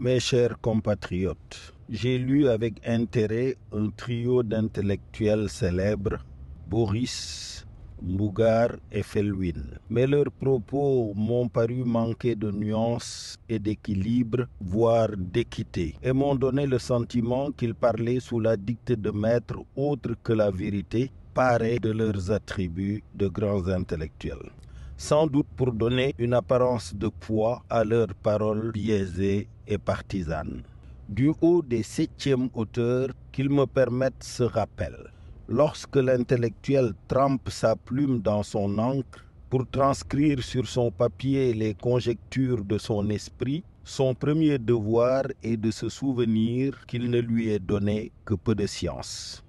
Mes chers compatriotes, j'ai lu avec intérêt un trio d'intellectuels célèbres, Boris, Mbougar et Felwine. Mais leurs propos m'ont paru manquer de nuances et d'équilibre, voire d'équité, et m'ont donné le sentiment qu'ils parlaient sous la dictée de maîtres autres que la vérité, parés de leurs attributs de grands intellectuels. Sans doute pour donner une apparence de poids à leurs paroles biaisées et partisanes. Du haut des 7e hauteurs, qu'ils me permettent ce rappel. Lorsque l'intellectuel trempe sa plume dans son encre pour transcrire sur son papier les conjectures de son esprit, son premier devoir est de se souvenir qu'il ne lui est donné que peu de science.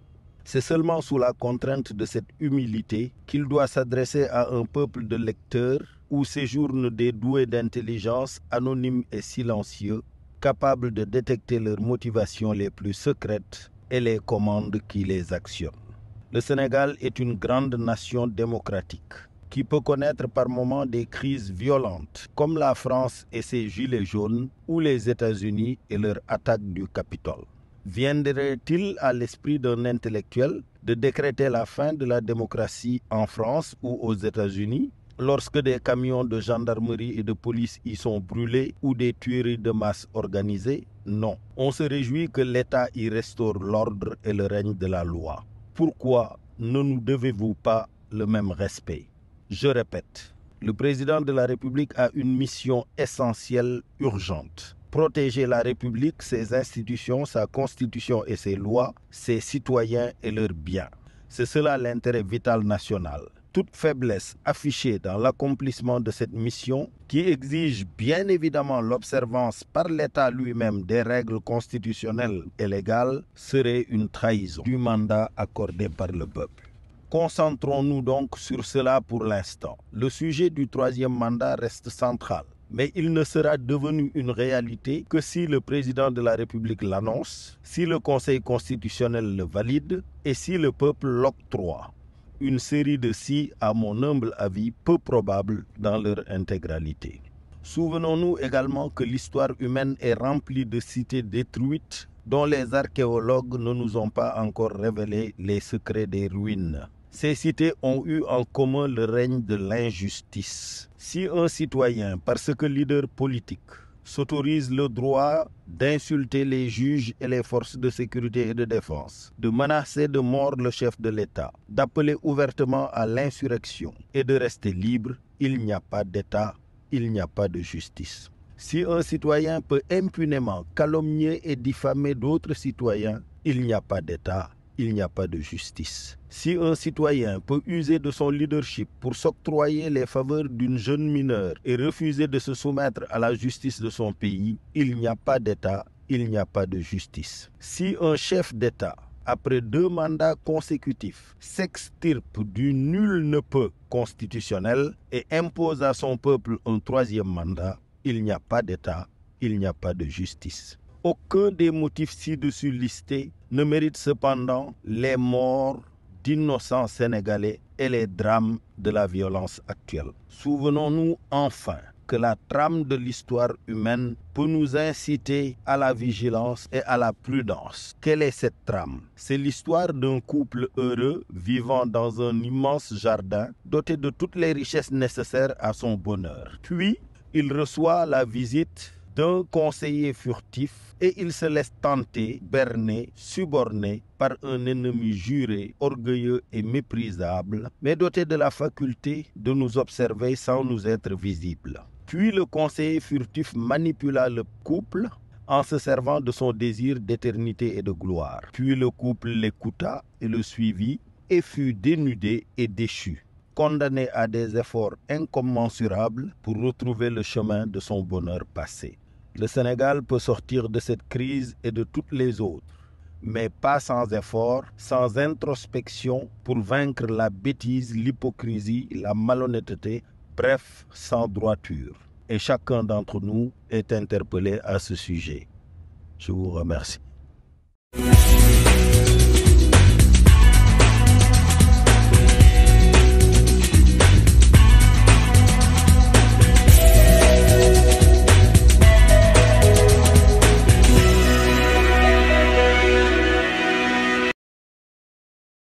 C'est seulement sous la contrainte de cette humilité qu'il doit s'adresser à un peuple de lecteurs où séjournent des doués d'intelligence anonymes et silencieux, capables de détecter leurs motivations les plus secrètes et les commandes qui les actionnent. Le Sénégal est une grande nation démocratique qui peut connaître par moments des crises violentes, comme la France et ses gilets jaunes ou les États-Unis et leur attaque du Capitole. Viendrait-il à l'esprit d'un intellectuel de décréter la fin de la démocratie en France ou aux États-Unis lorsque des camions de gendarmerie et de police y sont brûlés ou des tueries de masse organisées? Non. On se réjouit que l'État y restaure l'ordre et le règne de la loi. Pourquoi ne nous devez-vous pas le même respect? Je répète, le président de la République a une mission essentielle, urgente. Protéger la République, ses institutions, sa constitution et ses lois, ses citoyens et leurs biens. C'est cela l'intérêt vital national. Toute faiblesse affichée dans l'accomplissement de cette mission, qui exige bien évidemment l'observance par l'État lui-même des règles constitutionnelles et légales, serait une trahison du mandat accordé par le peuple. Concentrons-nous donc sur cela pour l'instant. Le sujet du 3e mandat reste central. Mais il ne sera devenu une réalité que si le président de la République l'annonce, si le Conseil constitutionnel le valide et si le peuple l'octroie. Une série de si, à mon humble avis, peu probables dans leur intégralité. Souvenons-nous également que l'histoire humaine est remplie de cités détruites dont les archéologues ne nous ont pas encore révélé les secrets des ruines. Ces cités ont eu en commun le règne de l'injustice. Si un citoyen, parce que leader politique, s'autorise le droit d'insulter les juges et les forces de sécurité et de défense, de menacer de mort le chef de l'État, d'appeler ouvertement à l'insurrection et de rester libre, il n'y a pas d'État, il n'y a pas de justice. Si un citoyen peut impunément calomnier et diffamer d'autres citoyens, il n'y a pas d'État, il n'y a pas de justice. Si un citoyen peut user de son leadership pour s'octroyer les faveurs d'une jeune mineure et refuser de se soumettre à la justice de son pays, il n'y a pas d'État, il n'y a pas de justice. Si un chef d'État, après 2 mandats consécutifs, s'extirpe du nul ne peut constitutionnel et impose à son peuple un 3e mandat, il n'y a pas d'État, il n'y a pas de justice. Aucun des motifs ci-dessus listés ne mérite cependant les morts d'innocents Sénégalais et les drames de la violence actuelle. Souvenons-nous enfin que la trame de l'histoire humaine peut nous inciter à la vigilance et à la prudence. Quelle est cette trame? C'est l'histoire d'un couple heureux vivant dans un immense jardin doté de toutes les richesses nécessaires à son bonheur. Puis, il reçoit la visite d'un conseiller furtif et il se laisse tenter, berner, suborner par un ennemi juré, orgueilleux et méprisable, mais doté de la faculté de nous observer sans nous être visibles. Puis le conseiller furtif manipula le couple en se servant de son désir d'éternité et de gloire. Puis le couple l'écouta et le suivit et fut dénudé et déchu, condamné à des efforts incommensurables pour retrouver le chemin de son bonheur passé. Le Sénégal peut sortir de cette crise et de toutes les autres, mais pas sans effort, sans introspection pour vaincre la bêtise, l'hypocrisie, la malhonnêteté, bref, sans droiture. Et chacun d'entre nous est interpellé à ce sujet. Je vous remercie.